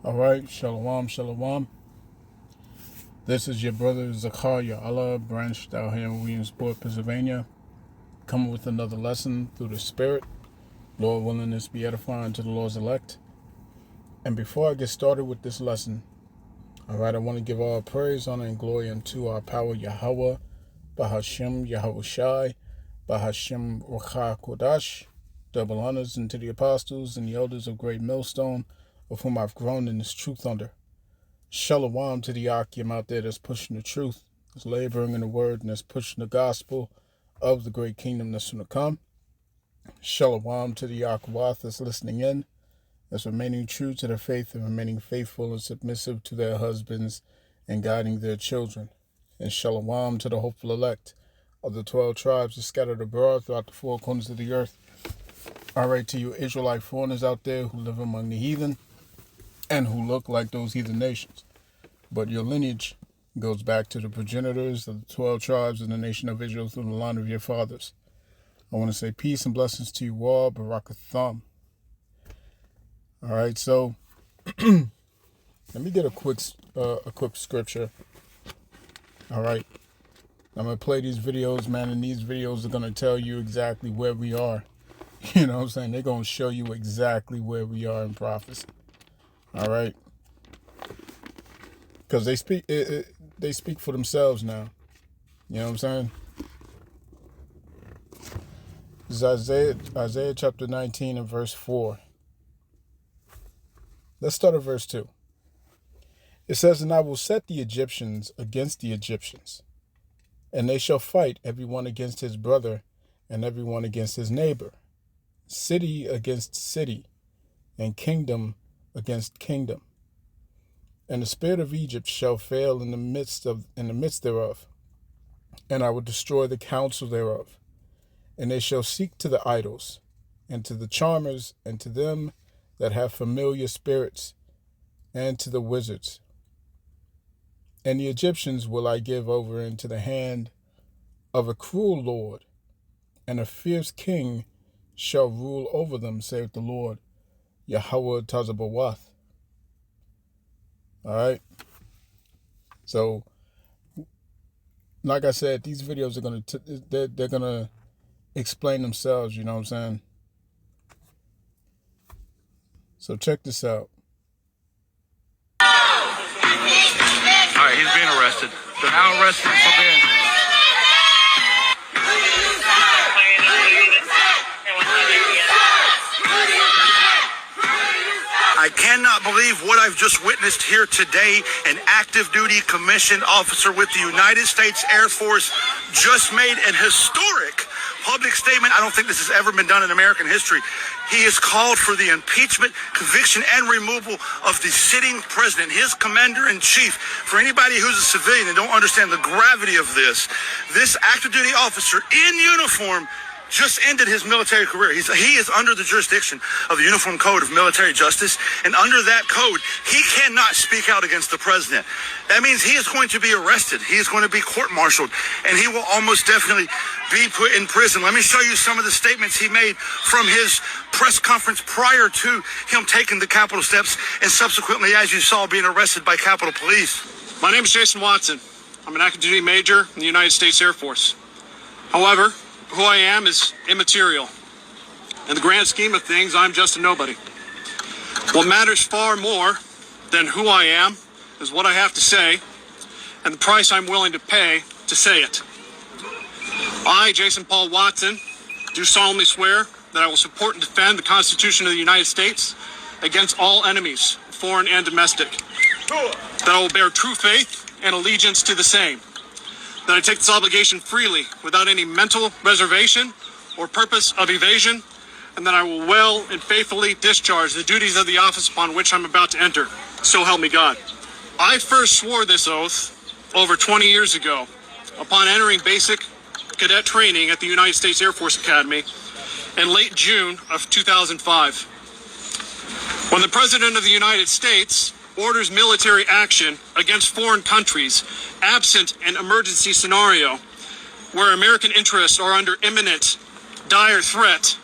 All right, shalom, shalom. This is your brother Zakaria Allah, branched out here in Williamsport, Pennsylvania, coming with another lesson through the Spirit. Lord willing, this be edifying to the Lord's elect. And before I get started with this lesson, all right, I want to give all praise, honor, and glory unto our power Yahweh, Bahashem Yahushai, Bahashem Ruach Kodash. Double honors unto the apostles and the elders of Great Millstone, of whom I've grown in this truth under. Shalom to the Akim out there that's pushing the truth, that's laboring in the word, and that's pushing the gospel of the great kingdom that's going to come. Shalom to the Akawath that's listening in, that's remaining true to their faith and remaining faithful and submissive to their husbands and guiding their children. And shalom to the hopeful elect of the 12 tribes that scattered abroad throughout the four corners of the earth. All right, to you Israelite foreigners out there who live among the heathen and who look like those heathen nations, but your lineage goes back to the progenitors of the 12 tribes in the nation of Israel through the line of your fathers. I want to say peace and blessings to you all, Barakatham. All right, so let me get a quick scripture. All right, I'm going to play these videos, man, and these videos are going to tell you exactly where we are. You know what I'm saying? They're going to show you exactly where we are in prophecy. All right? Because they speak for themselves now. You know what I'm saying? This is Isaiah chapter 19 and verse 4. Let's start at verse 2. It says, "And I will set the Egyptians against the Egyptians, and they shall fight every one against his brother, and every one against his neighbor, city against city, and kingdom against kingdom. And the spirit of Egypt shall fail in the midst thereof, and I will destroy the counsel thereof. And they shall seek to the idols, and to the charmers, and to them that have familiar spirits, and to the wizards. And the Egyptians will I give over into the hand of a cruel lord, and a fierce king shall rule over them, saith the Lord, Yahweh Tazabawath." All right. So, like I said, these videos are they're gonna explain themselves. You know what I'm saying? So check this out. All right, he's being arrested. They're now arresting him for being. I cannot believe what I've just witnessed here today. An active duty commissioned officer with the United States Air Force just made an historic public statement. I don't think this has ever been done in American history. He has called for the impeachment, conviction, and removal of the sitting president, his commander-in-chief. For anybody who's a civilian and don't understand the gravity of this active duty officer in uniform just ended his military career. He is under the jurisdiction of the Uniform Code of Military Justice, and under that code, he cannot speak out against the president. That means he is going to be arrested. He is going to be court-martialed, and he will almost definitely be put in prison. Let me show you some of the statements he made from his press conference prior to him taking the Capitol steps, and subsequently, as you saw, being arrested by Capitol Police. My name is Jason Watson. I'm an active duty major in the United States Air Force. However, who I am is immaterial. In the grand scheme of things, I'm just a nobody. What matters far more than who I am is what I have to say and the price I'm willing to pay to say it. I, Jason Paul Watson, do solemnly swear that I will support and defend the Constitution of the United States against all enemies, foreign and domestic. That I will bear true faith and allegiance to the same. That I take this obligation freely, without any mental reservation or purpose of evasion, and that I will well and faithfully discharge the duties of the office upon which I'm about to enter. So help me God. I first swore this oath over 20 years ago upon entering basic cadet training at the United States Air Force Academy in late June of 2005. When the President of the United States orders military action against foreign countries absent an emergency scenario where American interests are under imminent, dire threat,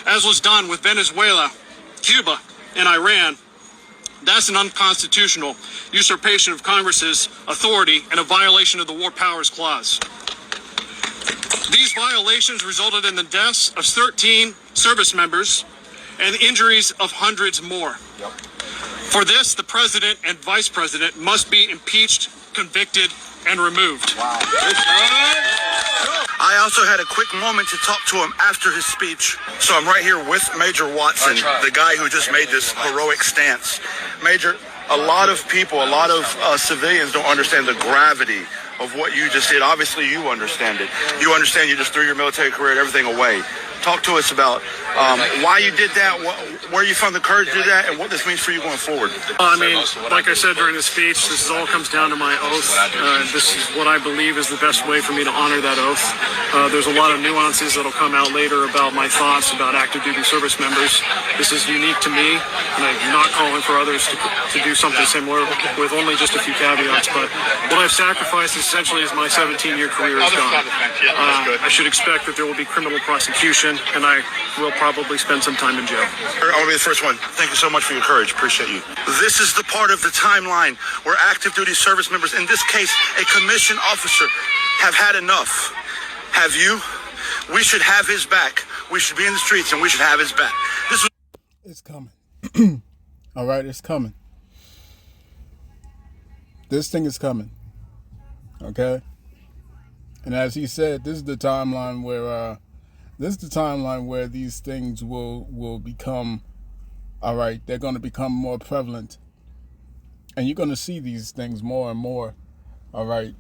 as was done with Venezuela, Cuba, and Iran, That's an unconstitutional usurpation of Congress's authority and a violation of the War Powers Clause. These violations resulted in the deaths of 13 service members and injuries of hundreds more. For this, the president and vice president must be impeached, convicted, and removed. I also had a quick moment to talk to him after his speech. So I'm right here with Major Watson, the guy who just made this heroic stance. Major, a lot of people, a lot of civilians don't understand the gravity of what you just did. Obviously, you understand it. You understand you just threw your military career and everything away. Talk to us about why you did that, where you found the courage to do that, and what this means for you going forward. I mean, like I said during the speech, this all comes down to my oath. This is what I believe is the best way for me to honor that oath. There's a lot of nuances that'll come out later about my thoughts about active duty service members. This is unique to me, and I'm not calling for others to do something similar with only just a few caveats. But what I've sacrificed essentially is my 17-year career is gone. I should expect that there will be criminal prosecution, and I will probably spend some time in jail. I want to be the first one. Thank you so much for your courage. Appreciate you. This is the part of the timeline where active duty service members, in this case, a commissioned officer, have had enough. Have you? We should have his back. We should be in the streets and we should have his back. This was It's coming. All right, it's coming. This thing is coming. Okay? And as he said, this is the timeline where these things will become, all right, they're going to become more prevalent. And you're going to see these things more and more, all right,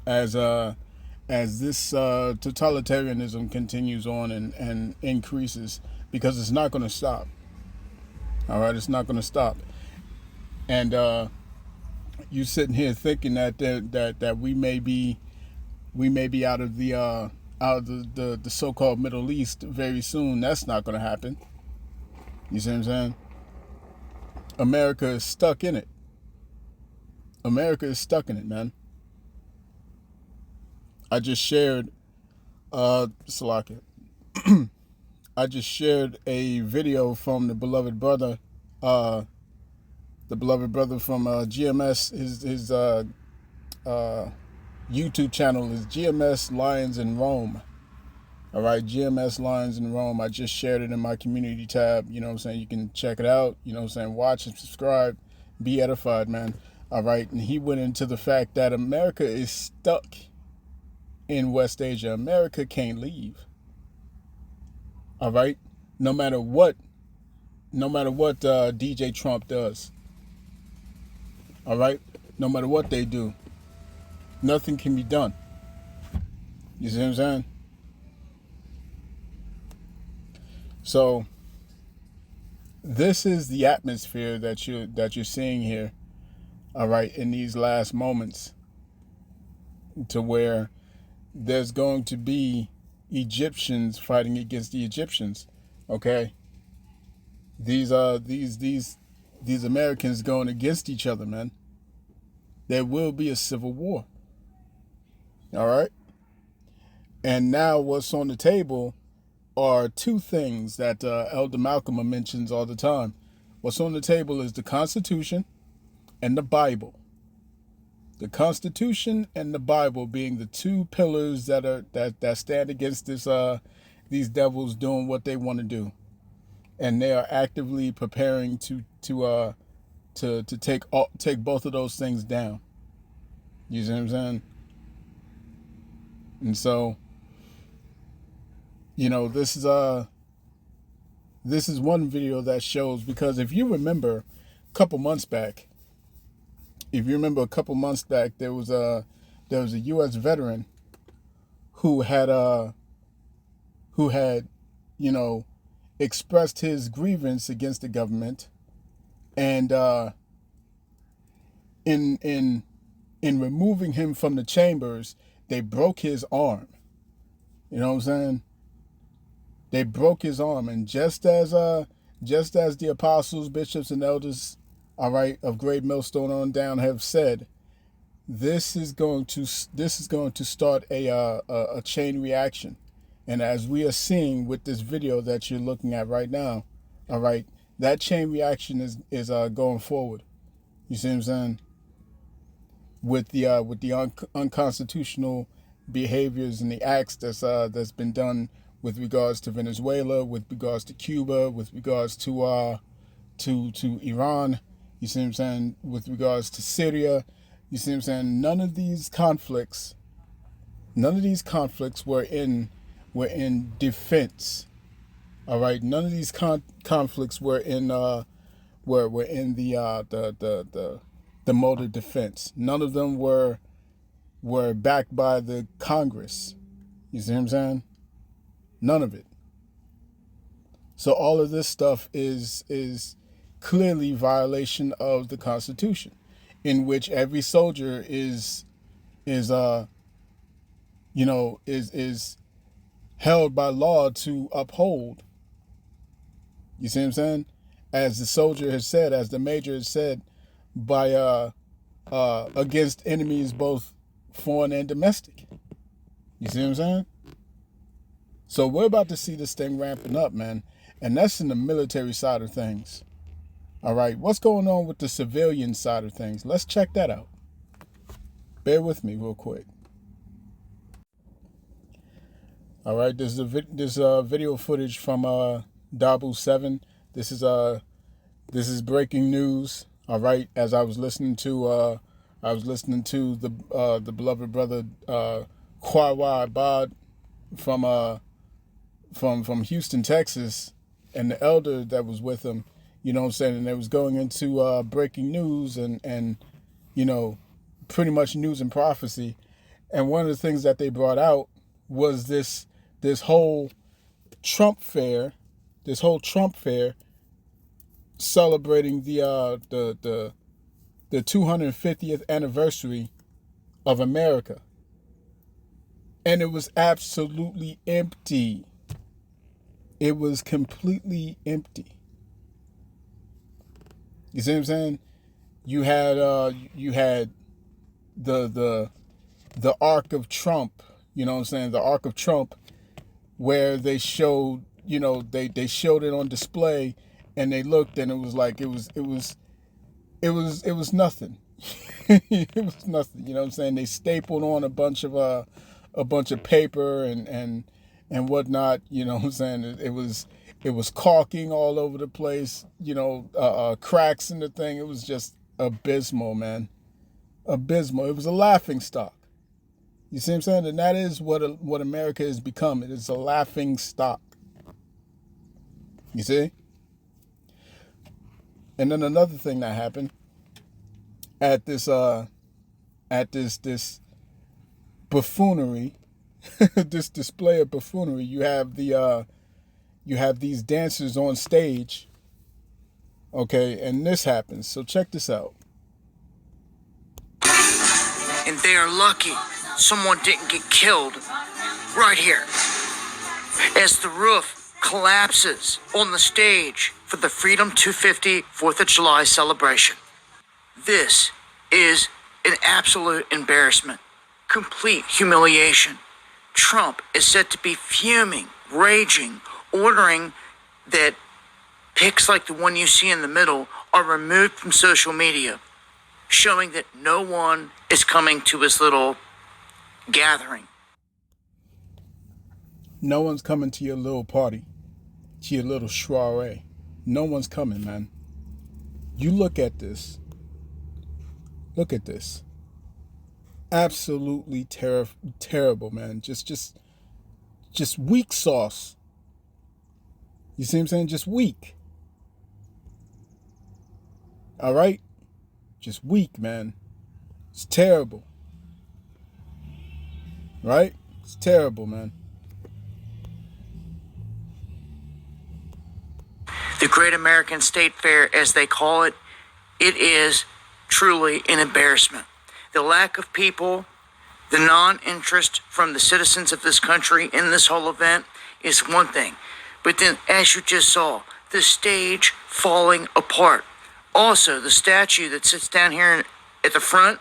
as this totalitarianism continues on and increases, because it's not going to stop. All right, it's not going to stop. And you sitting here thinking that we may be out of the so-called Middle East very soon. That's not going to happen. You see what I'm saying? America is stuck in it. America is stuck in it, man. I just shared, Salakia. I just shared a video from the beloved brother from GMS. His YouTube channel is GMS Lions in Rome. All right, GMS Lions in Rome. I just shared it in my community tab. You know what I'm saying? You can check it out. You know what I'm saying? Watch and subscribe. Be edified, man. All right, and he went into the fact that America is stuck in West Asia. America can't leave. All right, no matter what DJ Trump does. All right, no matter what they do, nothing can be done. You see what I'm saying? So this is the atmosphere that you're seeing here. All right, in these last moments, to where there's going to be Egyptians fighting against the Egyptians. Okay, these Americans going against each other, man. There will be a civil war. All right, and now what's on the table are two things that Elder Malcolm mentions all the time. What's on the table is the Constitution and the Bible. The Constitution and the Bible being the two pillars that stand against these devils doing what they want to do, and they are actively preparing to take both of those things down. You see what I'm saying? And so, you know, this is one video that shows, because if you remember a couple months back, there was a U.S. veteran who had expressed his grievance against the government, and in removing him from the chambers, they broke his arm. You know what I'm saying? They broke his arm, and just as the apostles, bishops, and elders, all right, of Great Millstone on down have said, this is going to start a chain reaction. And as we are seeing with this video that you're looking at right now, all right, That chain reaction is going forward. You see what I'm saying? With the unconstitutional behaviors and the acts that's been done with regards to Venezuela, with regards to Cuba, with regards to Iran. You see what I'm saying? With regards to Syria. You see what I'm saying? None of these conflicts were in defense. All right. None of these conflicts were in the mode of defense. None of them were backed by the Congress. You see what I'm saying? None of it. So all of this stuff is clearly violation of the Constitution, in which every soldier is held by law to uphold. You see what I'm saying? As the soldier has said, as the major has said, by against enemies both foreign and domestic. You see what I'm saying? So we're about to see this thing ramping up, man. And that's in the military side of things. All right, what's going on with the civilian side of things? Let's check that out. Bear with me real quick. All right, this is video footage from Dabu 7. This is breaking news. All right, as I was listening to the beloved brother Kwawa Abad from Houston, Texas, and the elder that was with him. You know what I'm saying? And they was going into breaking news and pretty much news and prophecy. And one of the things that they brought out was this whole Trump fair celebrating the 250th anniversary of America. And it was absolutely empty. It was completely empty. You see what I'm saying? You had the Ark of Trump, you know what I'm saying? The Ark of Trump, where they showed, they showed it on display, and they looked, and it was like it was nothing. It was nothing. You know what I'm saying? They stapled on a bunch of paper and whatnot. You know what I'm saying? It was caulking all over the place. Cracks in the thing. It was just abysmal, man. Abysmal. It was a laughing stock. You see what I'm saying? And that is what America has become. It is a laughing stock. You see? And then another thing that happened at this buffoonery, this display of buffoonery, you have these dancers on stage. Okay, and this happens. So check this out. And they are lucky someone didn't get killed right here as the roof collapses on the stage for the Freedom 250 4th of July celebration. This is an absolute embarrassment, complete humiliation. Trump is said to be fuming, raging, ordering that pics like the one you see in the middle are removed from social media, showing that no one is coming to his little gathering. No one's coming to your little party, to your little soiree. No one's coming, man. You look at this. Look at this. Absolutely terrible, man. Just weak sauce. You see what I'm saying? Just weak. All right? Just weak, man. It's terrible. Right? It's terrible, man. The Great American State Fair, as they call it, it is truly an embarrassment. The lack of people, the non-interest from the citizens of this country in this whole event is one thing. But then, as you just saw, the stage falling apart. Also, the statue that sits down here at the front,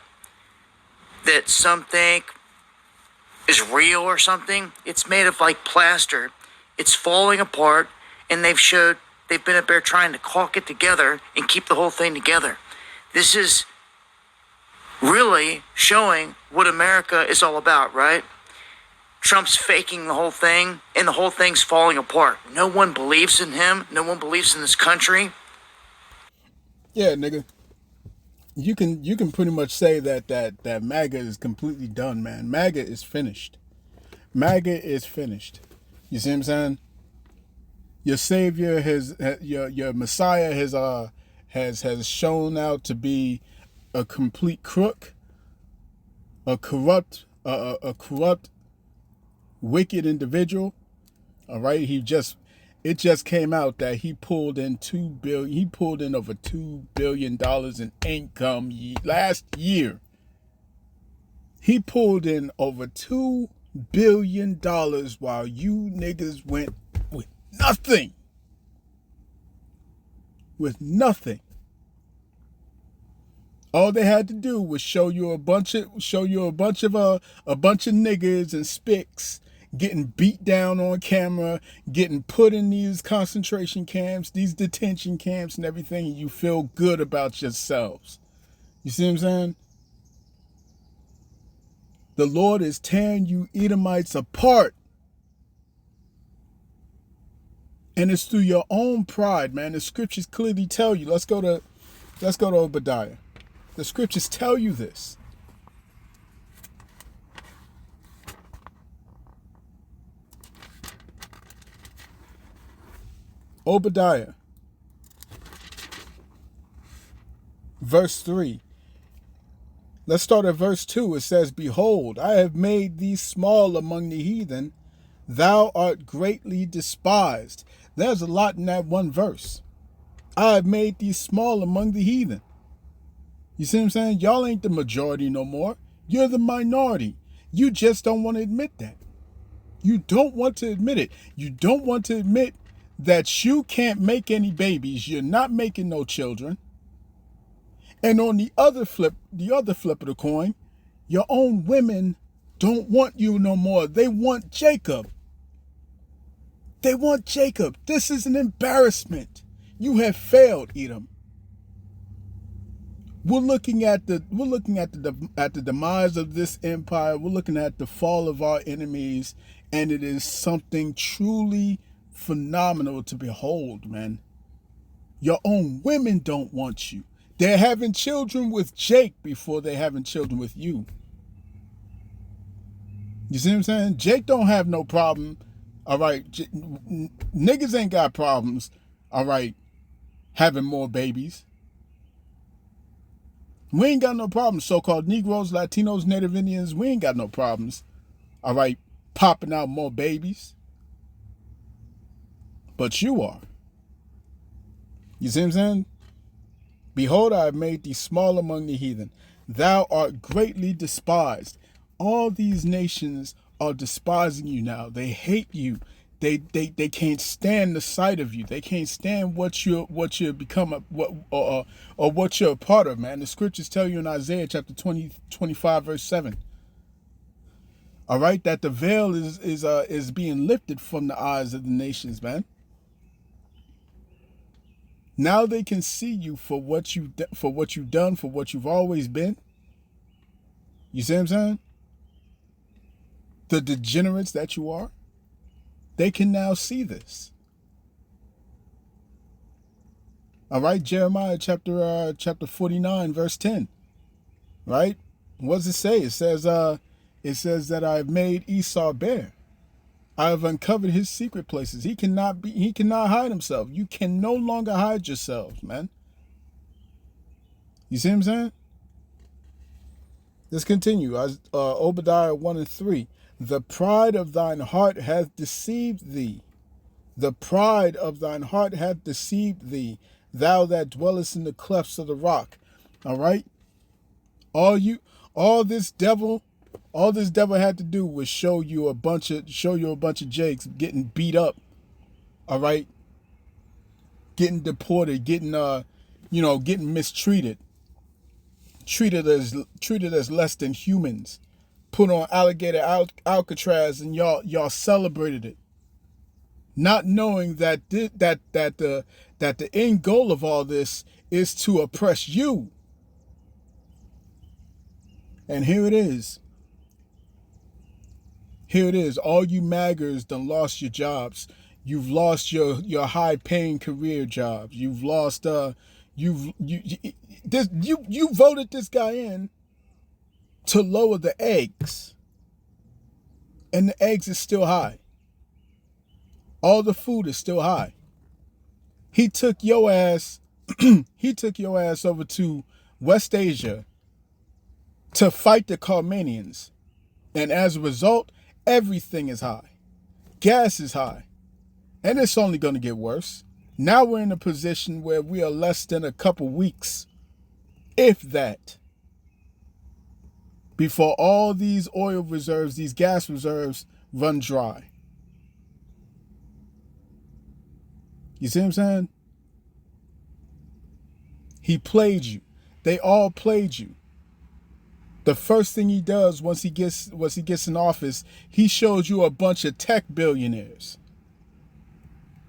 that some think is real or something, it's made of like plaster. It's falling apart, and they've showed they've been up there trying to caulk it together and keep the whole thing together. This is really showing what America is all about, right? Trump's faking the whole thing, and the whole thing's falling apart. No one believes in him. No one believes in this country. Yeah, nigga. You can pretty much say that MAGA is completely done, man. MAGA is finished. MAGA is finished. You see what I'm saying? Your savior your Messiah has shown out to be a complete crook, a corrupt, wicked individual. All right, it just came out that he pulled in over $2 billion in income last year. He pulled in over $2 billion while you niggas went with nothing. With nothing. All they had to do was show you a bunch of niggas and spics getting beat down on camera, getting put in these concentration camps, these detention camps and everything, and you feel good about yourselves. You see what I'm saying? The Lord is tearing you Edomites apart. And it's through your own pride, man. The scriptures clearly tell you. Let's go to Obadiah. The scriptures tell you this. Obadiah, verse 3. Let's start at verse 2. It says, "Behold, I have made thee small among the heathen. Thou art greatly despised." There's a lot in that one verse. I have made thee small among the heathen. You see what I'm saying? Y'all ain't the majority no more. You're the minority. You just don't want to admit that. You don't want to admit it. You don't want to admit that you can't make any babies. You're not making no children. And on the other flip of the coin, your own women don't want you no more. They want Jacob. They want Jacob. This is an embarrassment. You have failed, Edom. We're looking at the demise of this empire. We're looking at the fall of our enemies, and it is something truly phenomenal to behold, man. Your own women don't want you. They're having children with Jake before they're having children with you. You see what I'm saying? Jake don't have no problem. All right, niggas ain't got problems. All right, having more babies. We ain't got no problems. So-called Negroes, Latinos, Native Indians, we ain't got no problems. All right, popping out more babies. But you are. You see what I'm saying? Behold, I have made thee small among the heathen. Thou art greatly despised. All these nations are despising you now. They hate you. They can't stand the sight of you. They can't stand what you're become or what you're a part of, man. The scriptures tell you in Isaiah chapter 25 verse 7. All right, that the veil is being lifted from the eyes of the nations, man. Now they can see you for what you've done, for what you've always been. You see what I'm saying? The degenerates that you are, they can now see this. All right, Jeremiah chapter 49 verse 10. Right? What does it say? It says that I have made Esau bare. I have uncovered his secret places. He cannot hide himself. You can no longer hide yourselves, man. You see what I'm saying? Let's continue. Obadiah 1 and 3. The pride of thine heart hath deceived thee. The pride of thine heart hath deceived thee, thou that dwellest in the clefts of the rock. All right? All this devil had to do was show you a bunch of Jakes getting beat up. All right? Getting deported, getting mistreated. Treated as less than humans. Put on alligator Alcatraz, and y'all celebrated it. not knowing that the end goal of all this is to oppress you. And here it is. Here it is. All you maggers done lost your jobs. You've lost your high paying career jobs. You've lost you voted this guy in to lower the eggs. And the eggs is still high. All the food is still high. He took your ass over to West Asia to fight the Carmanians. And as a result, everything is high. Gas is high. And it's only going to get worse. Now we're in a position where we are less than a couple weeks, if that, before all these oil reserves, these gas reserves run dry. You see what I'm saying? He played you. They all played you. The first thing he does once he gets in office, he shows you a bunch of tech billionaires.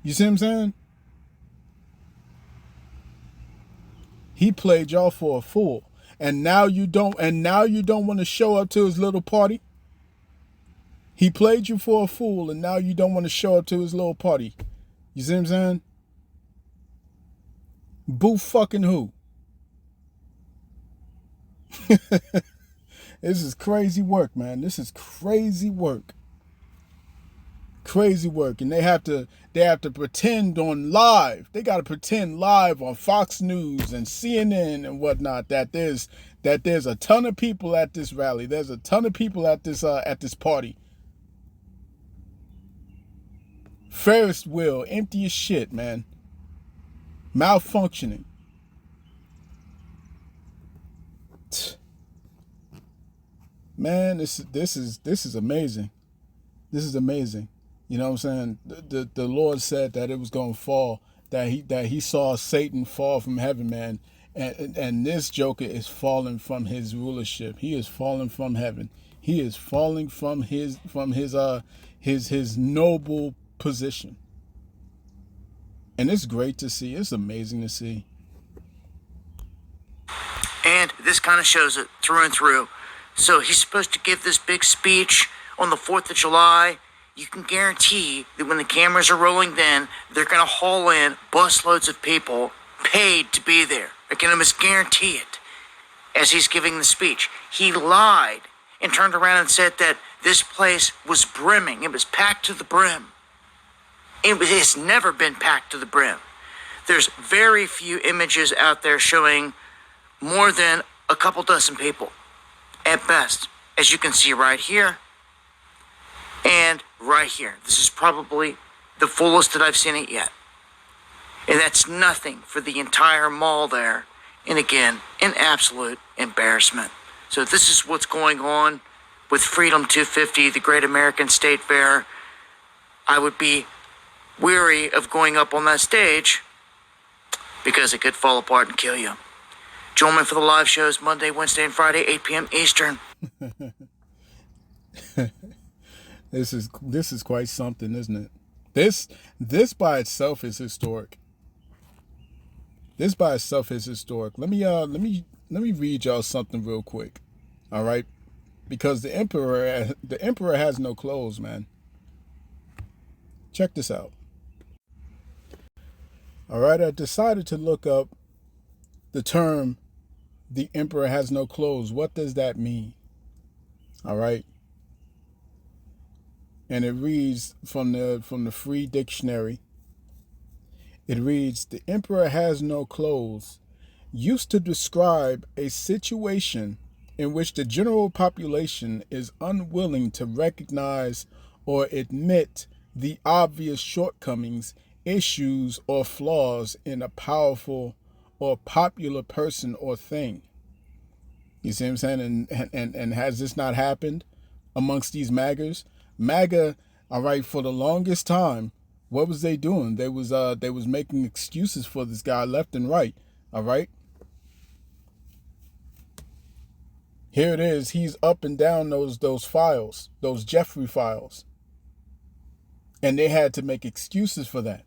You see what I'm saying? He played y'all for a fool. And now you don't want to show up to his little party. He played you for a fool, and now you don't want to show up to his little party. You see what I'm saying? Boo fucking who? This is crazy work, man. This is crazy work. Crazy work. And they have to pretend on live. They got to pretend live on Fox News and CNN and whatnot that there's a ton of people at this rally. There's a ton of people at this party. Ferris wheel, empty as shit, man. Malfunctioning. Man, this is amazing. This is amazing. You know what I'm saying? The Lord said that it was going to fall, that he saw Satan fall from heaven, man. And this joker is falling from his rulership. He is falling from heaven. He is falling from his noble position. And it's great to see. It's amazing to see. And this kind of shows it through and through. So he's supposed to give this big speech on the 4th of July. You can guarantee that when the cameras are rolling then, they're going to haul in busloads of people paid to be there. I can almost guarantee it. As he's giving the speech, he lied and turned around and said that this place was brimming. It was packed to the brim. It has never been packed to the brim. There's very few images out there showing more than a couple dozen people at best, as you can see right here and right here. This is probably the fullest that I've seen it yet. And that's nothing for the entire mall there. And again, an absolute embarrassment. So this is what's going on with Freedom 250, the Great American State Fair. I would be weary of going up on that stage because it could fall apart and kill you. Join me for the live shows Monday, Wednesday, and Friday, 8 p.m. Eastern. This is quite something, isn't it? This by itself is historic. This by itself is historic. Let me read y'all something real quick. All right? Because the emperor has no clothes, man. Check this out. All right, I decided to look up the term "the emperor has no clothes." What does that mean? All right. And it reads from the Free Dictionary. It reads, "The emperor has no clothes," used to describe a situation in which the general population is unwilling to recognize or admit the obvious shortcomings, issues, or flaws in a powerful or popular person or thing. You see what I'm saying? And has this not happened amongst these MAGAs? MAGA, all right, for the longest time, what was they doing? They was making excuses for this guy left and right. All right. Here it is. He's up and down those files, those Jeffrey files. And they had to make excuses for that.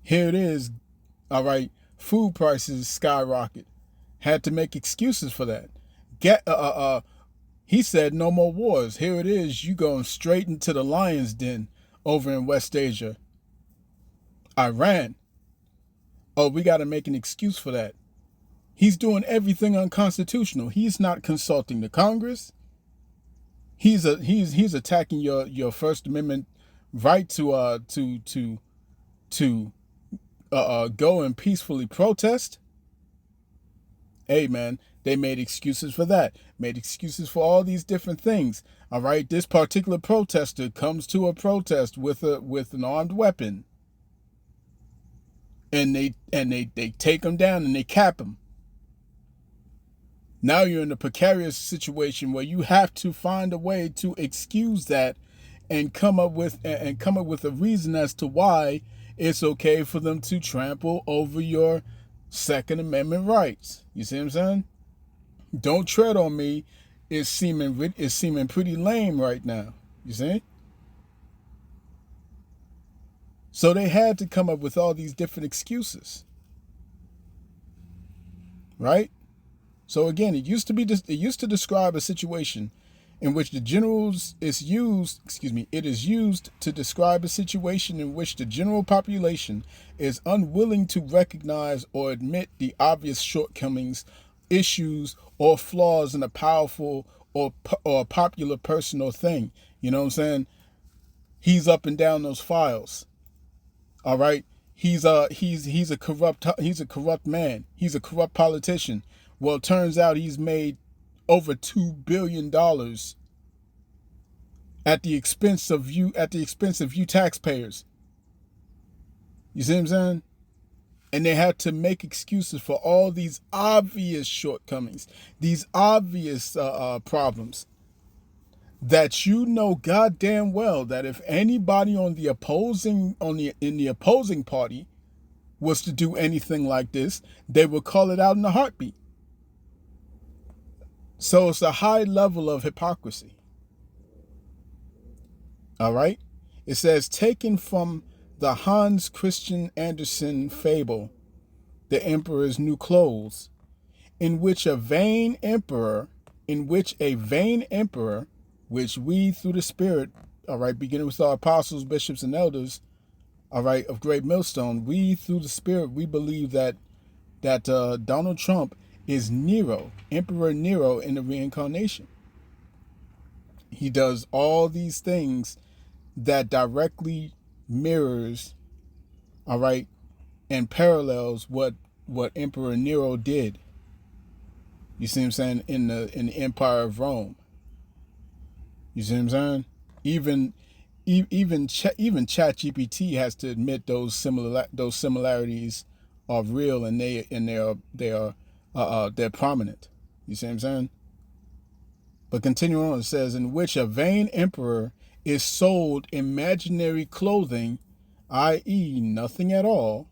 Here it is, all right, food prices skyrocket. Had to make excuses for that. He said no more wars. Here it is, you going straight into the lion's den over in West Asia. Iran. Oh, we got to make an excuse for that. He's doing everything unconstitutional. He's not consulting the Congress. He's attacking your First Amendment right to go and peacefully protest. Hey man, they made excuses for that. Made excuses for all these different things. All right, this particular protester comes to a protest with an armed weapon, and they take him down and they cap him. Now you're in a precarious situation where you have to find a way to excuse that and come up with a reason as to why it's okay for them to trample over your Second Amendment rights. You see what I'm saying? Don't tread on me. It's seeming pretty lame right now. You see? So they had to come up with all these different excuses. Right? So again, it used to describe a situation in which it is used to describe a situation in which the general population is unwilling to recognize or admit the obvious shortcomings, issues, or flaws in a powerful or popular person or thing. You know what I'm saying? He's up and down those files. All right? He's a corrupt man. He's a corrupt politician. Well, it turns out he's made over $2 billion at the expense of you taxpayers. You see what I'm saying? And they had to make excuses for all these obvious shortcomings, these obvious problems that you know goddamn well that if anybody in the opposing party was to do anything like this, they would call it out in a heartbeat. So it's a high level of hypocrisy. All right? It says, taken from the Hans Christian Andersen fable, The Emperor's New Clothes, in which a vain emperor, which we through the Spirit, all right, beginning with our apostles, bishops, and elders, all right, of Great Millstone, we through the Spirit, we believe that Donald Trump is Nero, Emperor Nero in the reincarnation. He does all these things that directly mirrors, all right, and parallels what Emperor Nero did. You see what I'm saying? In the Empire of Rome. You see what I'm saying? Even ChatGPT has to admit those similarities are real, and they're prominent. You see what I'm saying? But continuing on, it says, in which a vain emperor is sold imaginary clothing, i.e. nothing at all,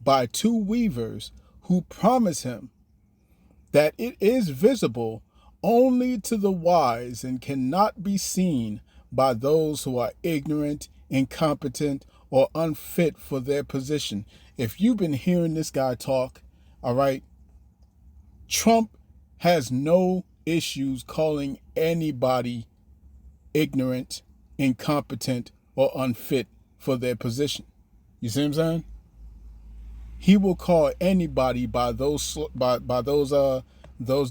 by two weavers who promise him that it is visible only to the wise and cannot be seen by those who are ignorant, incompetent, or unfit for their position. If you've been hearing this guy talk, all right, Trump has no issues calling anybody ignorant, incompetent, or unfit for their position. You see what I'm saying? He will call anybody by those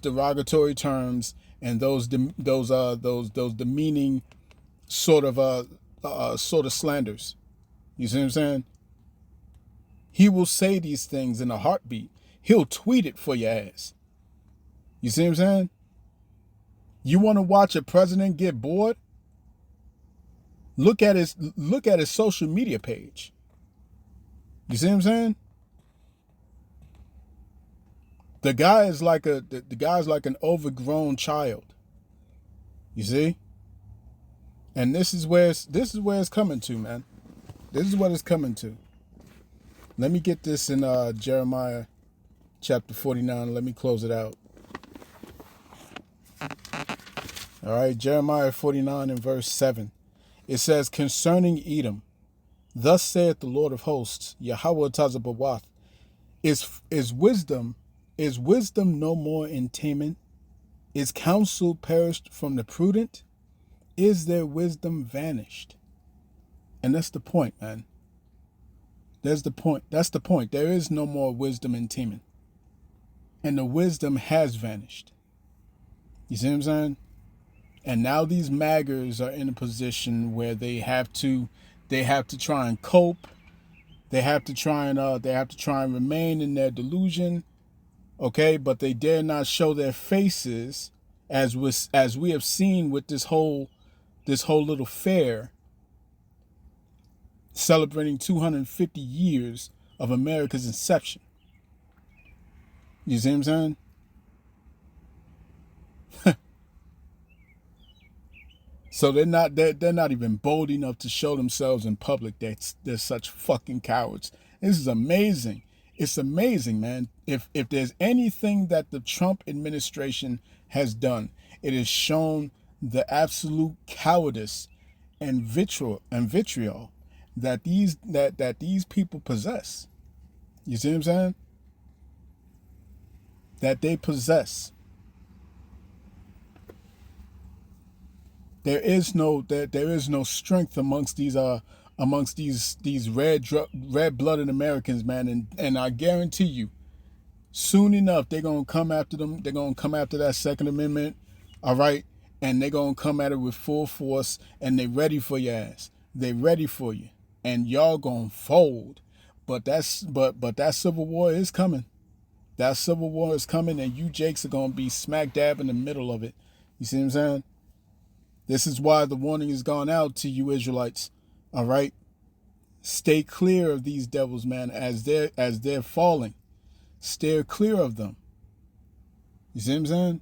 derogatory terms and those demeaning sort of slanders. You see what I'm saying? He will say these things in a heartbeat. He'll tweet it for your ass. You see what I'm saying? You want to watch a president get bored? Look at his social media page. You see what I'm saying? The guy is like an overgrown child. You see? And this is where it's coming to, man. This is what it's coming to. Let me get this in Jeremiah chapter 49. Let me close it out. All right, Jeremiah 49 and verse 7. It says, concerning Edom, thus saith the Lord of hosts, Yahweh Tazabawath, is wisdom no more in Teman? Is counsel perished from the prudent? Is their wisdom vanished? And that's the point, man. That's the point. There is no more wisdom in Teman. And the wisdom has vanished. You see what I'm saying? And now these maggers are in a position where they have to try and cope. They have to try and remain in their delusion. Okay, but they dare not show their faces, as we have seen with this whole little fair celebrating 250 years of America's inception. You see what I'm saying? So they're not even bold enough to show themselves in public. They're such fucking cowards. This is amazing. It's amazing, man. If there's anything that the Trump administration has done, it has shown the absolute cowardice and vitriol that these people possess. You see what I'm saying? That they possess. There is no strength amongst these red-blooded Americans, man, and I guarantee you, soon enough they're gonna come after them. They're gonna come after that Second Amendment, all right, and they're gonna come at it with full force, and they're ready for your ass. They're ready for you, and y'all gonna fold. But that civil war is coming. That civil war is coming, and you Jakes are gonna be smack dab in the middle of it. You see what I'm saying? This is why the warning has gone out to you Israelites. All right? Stay clear of these devils, man, as they're falling. Steer clear of them. You see what I'm saying?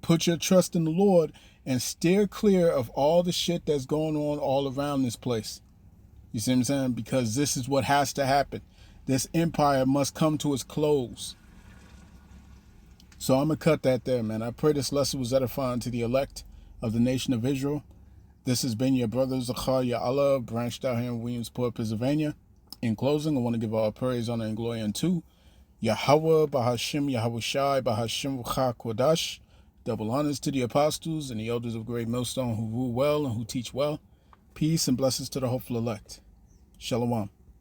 Put your trust in the Lord and steer clear of all the shit that's going on all around this place. You see what I'm saying? Because this is what has to happen. This empire must come to its close. So I'm going to cut that there, man. I pray this lesson was edifying to the elect of the nation of Israel. This has been your brother Zachariah Allah, branched out here in Williamsport, Pennsylvania. In closing, I want to give all praise, honor, and glory unto Yahweh, Bahashim, Yahweh Shai, Bahashim, Rucha, Kodash. Double honors to the apostles and the elders of Great Millstone who rule well and who teach well. Peace and blessings to the hopeful elect. Shalom.